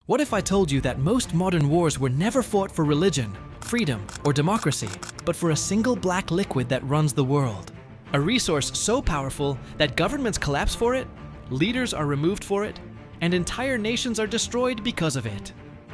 What if I told you that most modern wars were never fought for religion, freedom, or democracy, but for a single black liquid that runs the world? A resource so powerful that governments collapse for it, leaders are removed for it, and entire nations are destroyed because of it.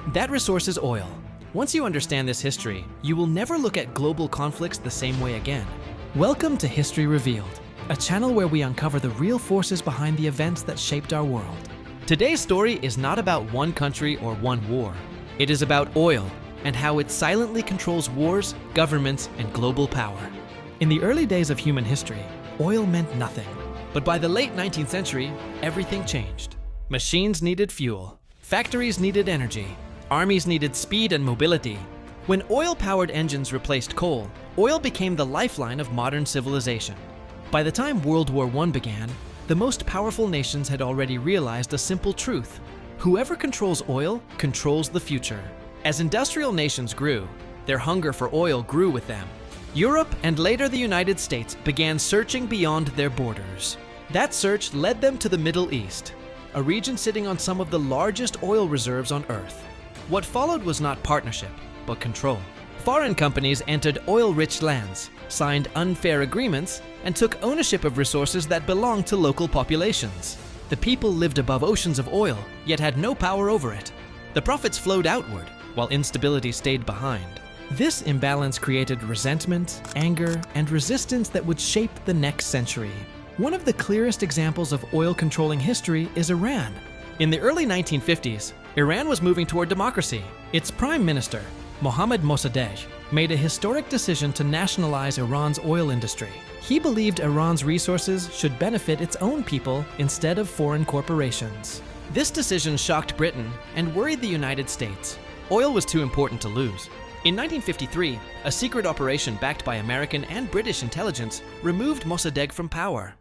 That resource is oil. Once you understand this history, you will never look at global conflicts the same way again. Welcome to History Revealed, a channel where we uncover the real forces behind the events that shaped our world. Today's story is not about one country or one war. It is about oil and how it silently controls wars, governments, and global power. In the early days of human history, oil meant nothing. But by the late 19th century, everything changed. Machines needed fuel. Factories needed energy. Armies needed speed and mobility. When oil-powered engines replaced coal, oil became the lifeline of modern civilization. By the time World War I began, the most powerful nations had already realized a simple truth. Whoever controls oil controls the future. As industrial nations grew, their hunger for oil grew with them. Europe and later the United States began searching beyond their borders. That search led them to the Middle East, a region sitting on some of the largest oil reserves on Earth. What followed was not partnership, but control. Foreign companies entered oil-rich lands, signed unfair agreements, and took ownership of resources that belonged to local populations. The people lived above oceans of oil, yet had no power over it. The profits flowed outward, while instability stayed behind. This imbalance created resentment, anger, and resistance that would shape the next century. One of the clearest examples of oil controlling history is Iran. In the early 1950s, Iran was moving toward democracy. Its prime minister, Mohammad Mossadegh, made a historic decision to nationalize Iran's oil industry. He believed Iran's resources should benefit its own people instead of foreign corporations. This decision shocked Britain and worried the United States. Oil was too important to lose. In 1953, a secret operation backed by American and British intelligence removed Mossadegh from power.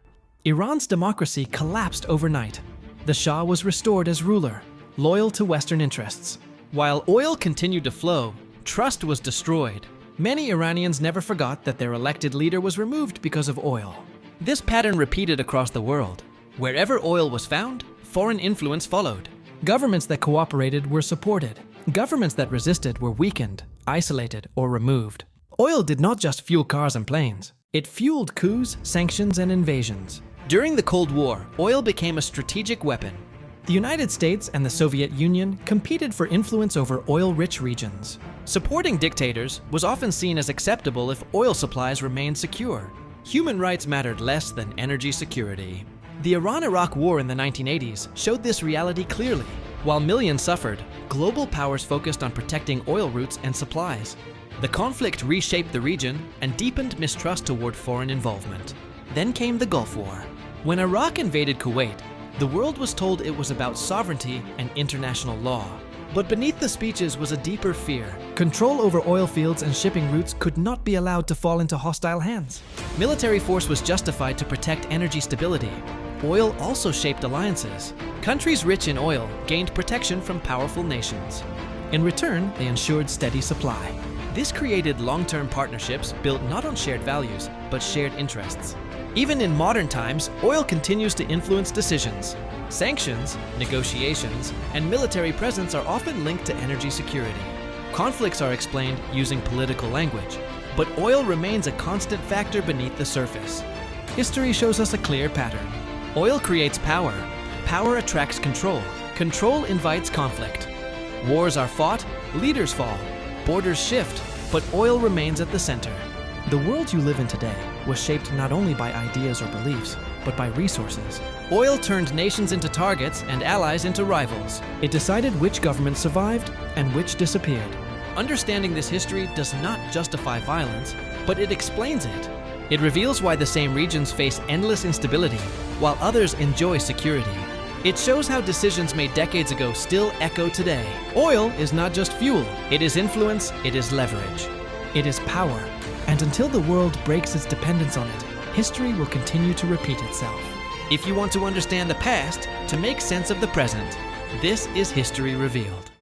Iran's democracy collapsed overnight. The Shah was restored as ruler, loyal to Western interests. While oil continued to flow, trust was destroyed. Many Iranians never forgot that their elected leader was removed because of oil. This pattern repeated across the world. Wherever oil was found, foreign influence followed. Governments that cooperated were supported. Governments that resisted were weakened, isolated, or removed. Oil did not just fuel cars and planes. It fueled coups, sanctions, and invasions. During the Cold War, oil became a strategic weapon. The United States and the Soviet Union competed for influence over oil-rich regions. Supporting dictators was often seen as acceptable if oil supplies remained secure. Human rights mattered less than energy security. The Iran-Iraq War in the 1980s showed this reality clearly. While millions suffered, global powers focused on protecting oil routes and supplies. The conflict reshaped the region and deepened mistrust toward foreign involvement. Then came the Gulf War. When Iraq invaded Kuwait, the world was told it was about sovereignty and international law. But beneath the speeches was a deeper fear. Control over oil fields and shipping routes could not be allowed to fall into hostile hands. Military force was justified to protect energy stability. Oil also shaped alliances. Countries rich in oil gained protection from powerful nations. In return, they ensured steady supply. This created long-term partnerships built not on shared values, but shared interests. Even in modern times, oil continues to influence decisions. Sanctions, negotiations, and military presence are often linked to energy security. Conflicts are explained using political language, but oil remains a constant factor beneath the surface. History shows us a clear pattern. Oil creates power. Power attracts control. Control invites conflict. Wars are fought, leaders fall, borders shift, but oil remains at the center. The world you live in today was shaped not only by ideas or beliefs, but by resources. Oil turned nations into targets and allies into rivals. It decided which governments survived and which disappeared. Understanding this history does not justify violence, but it explains it. It reveals why the same regions face endless instability, while others enjoy security. It shows how decisions made decades ago still echo today. Oil is not just fuel, it is influence, it is leverage. It is power. And until the world breaks its dependence on it, history will continue to repeat itself. If you want to understand the past to make sense of the present, this is History Revealed.